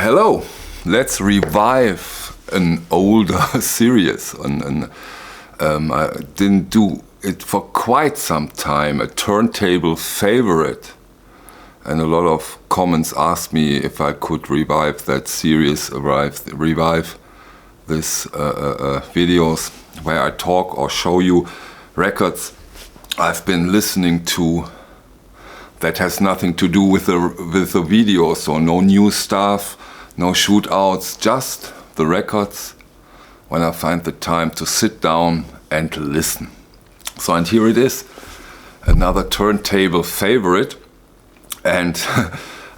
Hello, let's revive an older series. I didn't do it for quite some time, a turntable favorite. And a lot of comments asked me if I could revive that series, revive this videos where I talk or show you records I've been listening to that has nothing to do with the video, so no new stuff, no shootouts, just the records when I find the time to sit down and listen. So, and here it is, another turntable favorite. And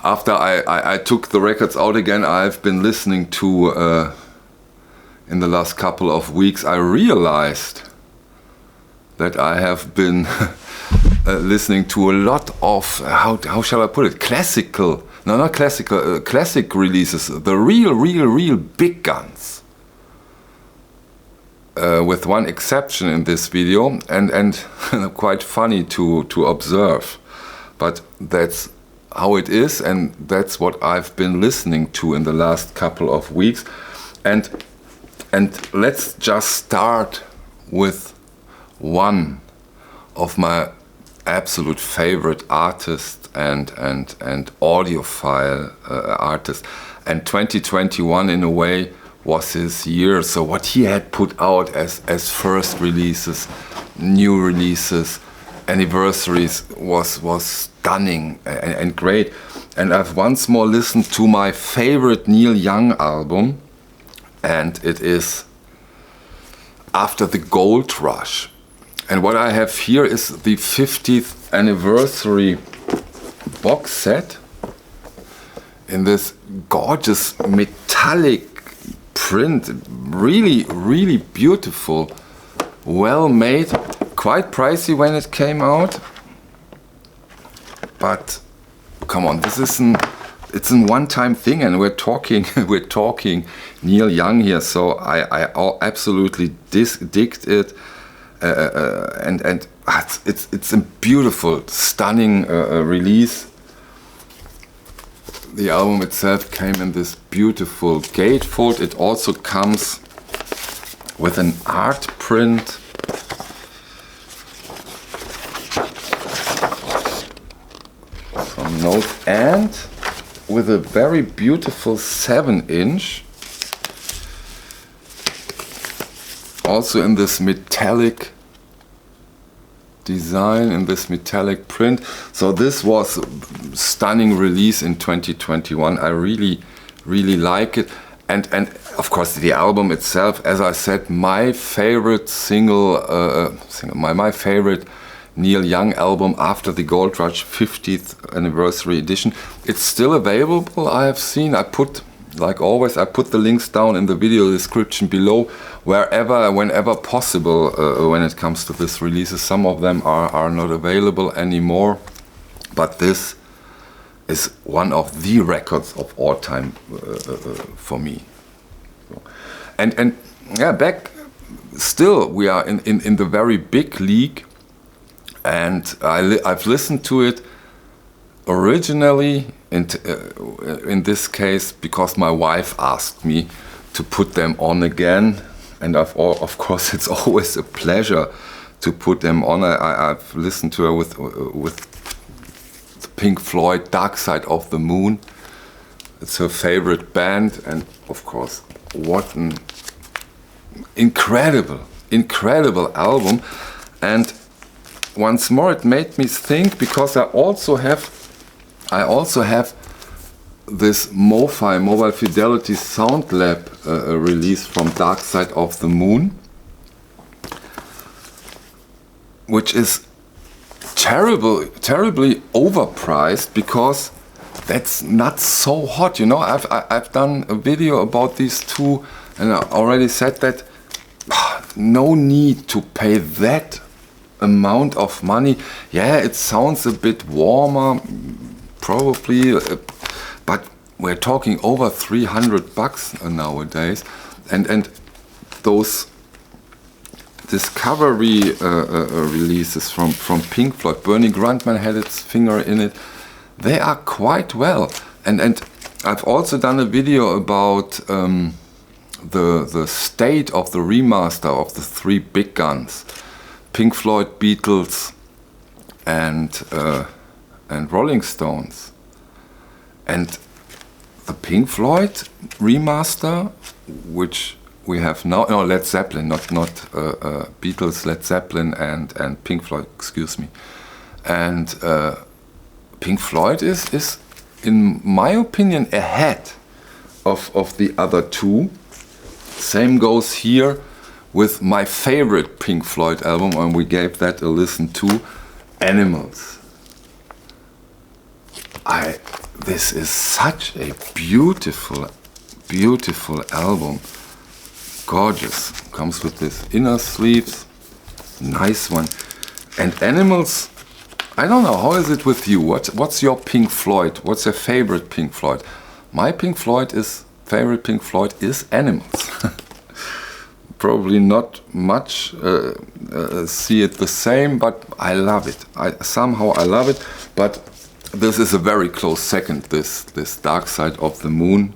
after I took the records out again, I've been listening to, in the last couple of weeks, I realized that I have been listening to a lot of, how shall I put it, classic releases, the real big guns. With one exception in this video, and quite funny to observe. But that's how it is, and that's what I've been listening to in the last couple of weeks. And let's just start with one of my absolute favorite artists and audiophile artists. And 2021 in a way was his year. So what he had put out as first releases, new releases, anniversaries was stunning and great. And I've once more listened to my favorite Neil Young album, and it is After the Gold Rush. And what I have here is the 50th anniversary box set in this gorgeous metallic print, really beautiful, well made, quite pricey when it came out, but come on, it's a one-time thing, and we're talking Neil Young here, so I absolutely digged it. And it's a beautiful, stunning release. The album itself came in this beautiful gatefold. It also comes with an art print. Some notes, and with a very beautiful 7-inch. Also in this metallic design, in this metallic print. So this was a stunning release in 2021. I really like it. And of course the album itself, as I said, my favorite my favorite Neil Young album, After the Gold Rush 50th anniversary edition. It's still available, I have seen. Like always, I put the links down in the video description below, whenever possible, when it comes to this releases. Some of them are not available anymore, but this is one of the records of all time for me. And yeah, still we are in the very big league, and I've listened to it originally in this case because my wife asked me to put them on again, and of course it's always a pleasure to put them on. I've listened to her with the Pink Floyd, Dark Side of the Moon. It's her favorite band, and of course what an incredible album. And once more it made me think, because I also have this MoFi, Mobile Fidelity Soundlab release from Dark Side of the Moon, which is terribly overpriced, because that's not so hot. You know, I've done a video about these two, and I already said that no need to pay that amount of money. Yeah, it sounds a bit warmer, probably, but we're talking over $300 nowadays, and those Discovery releases from Pink Floyd, Bernie Grundman had its finger in it. They are quite well, and I've also done a video about the state of the remaster of the three big guns, Pink Floyd, Beatles, and Rolling Stones. And the Pink Floyd remaster, which we have now, no, Led Zeppelin, not Beatles, Led Zeppelin and Pink Floyd, excuse me. And Pink Floyd is, in my opinion, ahead of the other two. Same goes here with my favorite Pink Floyd album, and we gave that a listen to, Animals. This is such a beautiful, beautiful album. Gorgeous. Comes with this inner sleeves. Nice one. And Animals, I don't know, how is it with you? What's your Pink Floyd? What's your favorite Pink Floyd? My favorite Pink Floyd is Animals. Probably not much see it the same, but I love it. Somehow I love it, but this is a very close second, this Dark Side of the Moon.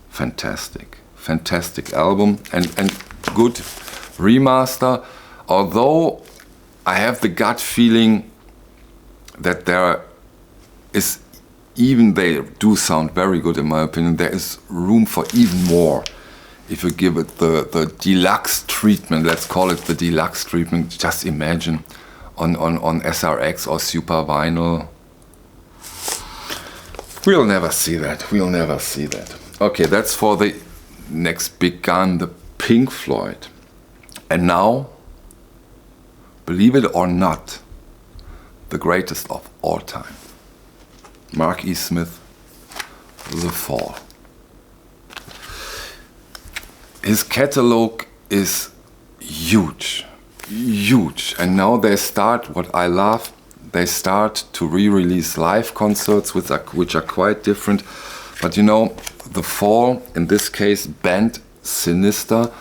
Fantastic, fantastic album and good remaster, although I have the gut feeling that there is, even they do sound very good in my opinion, there is room for even more. If you give it the deluxe treatment, let's call it the deluxe treatment, just imagine on SRX or Super Vinyl. We'll never see that, we'll never see that. Okay, that's for the next big gun, the Pink Floyd. And now, believe it or not, the greatest of all time, Mark E. Smith, The Fall. His catalog is huge, huge. And now they start, what I love, they start to re-release live concerts which are quite different. But you know, The Fall, in this case, Band Sinister,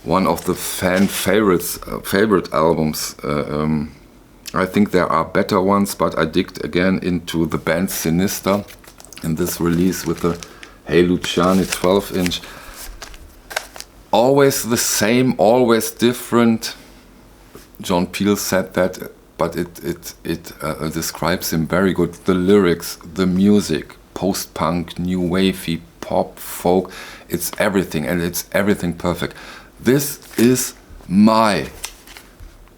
one of the favorite albums. I think there are better ones, but I digged again into the Band Sinister in this release with the Hey Luciani 12-inch. Always the same, always different. John Peel said that, but it describes him very good. The lyrics, the music, post-punk, new wavy, pop, folk, it's everything, and it's everything perfect. This is my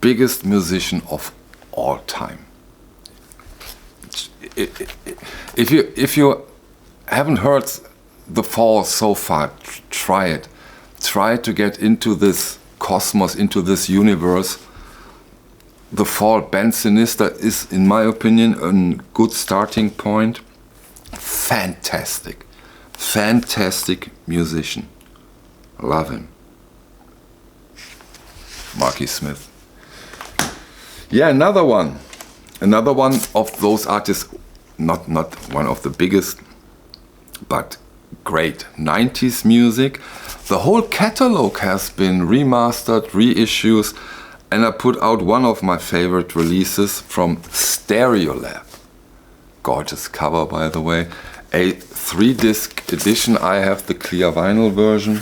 biggest musician of all time. If you haven't heard The Fall so far, try it. Try to get into this cosmos, into this universe. The Fall, Band Sinister is, in my opinion, a good starting point. Fantastic, fantastic musician. Love him. Marky Smith. Yeah, another one of those artists, not one of the biggest, but great 90s music. The whole catalog has been remastered, reissues, and I put out one of my favorite releases from Stereolab. Gorgeous cover, by the way. A 3-disc edition. I have the clear vinyl version,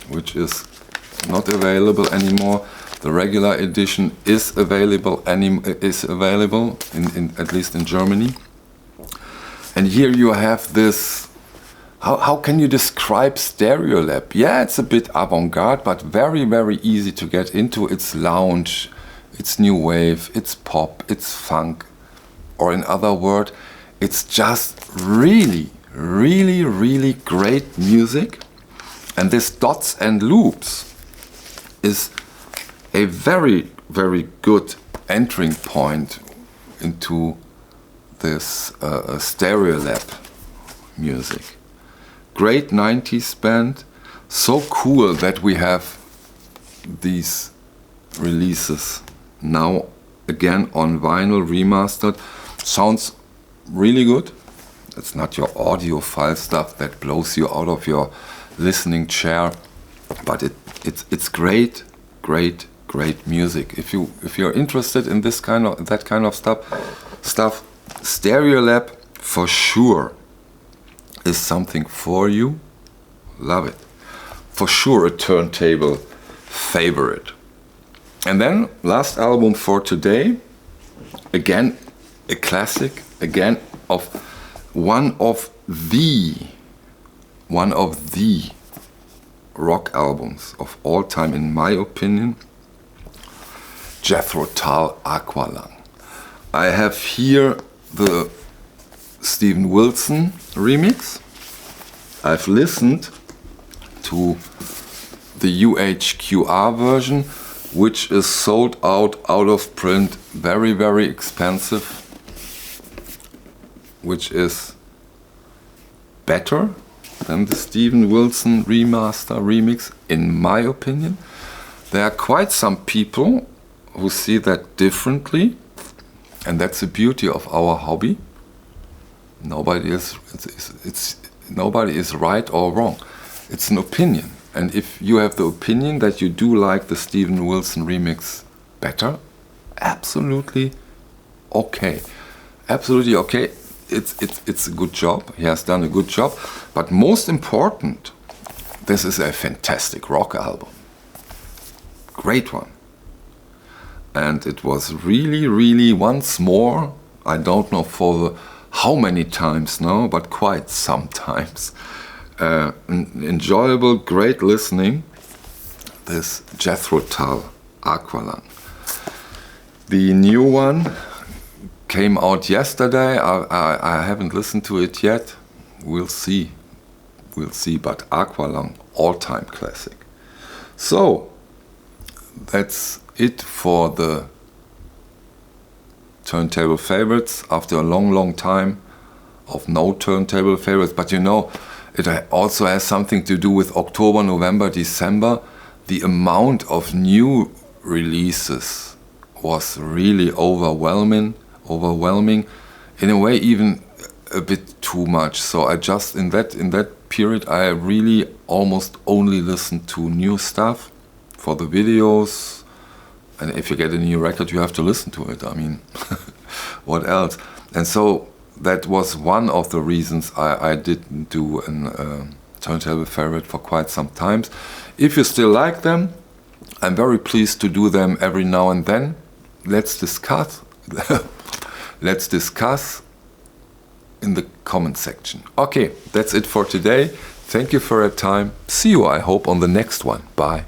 which is not available anymore. The regular edition is available in at least in Germany. And here you have this. How can you describe Stereolab? Yeah, it's a bit avant-garde, but very, very easy to get into. It's lounge, it's new wave, it's pop, it's funk. Or in other words, it's just really, really, really great music. And this Dots and Loops is a very, very good entering point into this Stereolab music. Great 90s band, so cool that we have these releases now again on vinyl remastered. Sounds really good. It's not your audiophile stuff that blows you out of your listening chair, but it's great, great, great music. If you're interested in that kind of stuff, Stereolab for sure. is something for you. Love it. For sure a turntable favorite. And then last album for today, again a classic, again of one of the rock albums of all time, in my opinion, Jethro Tull, Aqualung. I have here the Steven Wilson remix. I've listened to the UHQR version, which is sold out of print, very, very expensive, which is better than the Steven Wilson remaster remix, in my opinion. There are quite some people who see that differently, and that's the beauty of our hobby. Nobody is right or wrong. It's an opinion. And if you have the opinion that you do like the Steven Wilson remix better, absolutely okay. Absolutely okay. It's a good job. He has done a good job. But most important, this is a fantastic rock album. Great one. And it was really, really, once more, I don't know for how many times now, but quite some times, enjoyable, great listening, this Jethro Tull, Aqualung. The new one came out yesterday. I haven't listened to it yet. We'll see, but Aqualung, all-time classic. So, that's it for the turntable favorites after a long time of no turntable favorites. But you know, it also has something to do with October, November, December. The amount of new releases was really overwhelming. In a way, even a bit too much. So I just, in that period, I really almost only listened to new stuff for the videos. And if you get a new record, you have to listen to it. I mean, what else? And so that was one of the reasons I didn't do a turntable favorite for quite some time. If you still like them, I'm very pleased to do them every now and then. Let's discuss. Let's discuss in the comment section. Okay, that's it for today. Thank you for your time. See you, I hope, on the next one. Bye.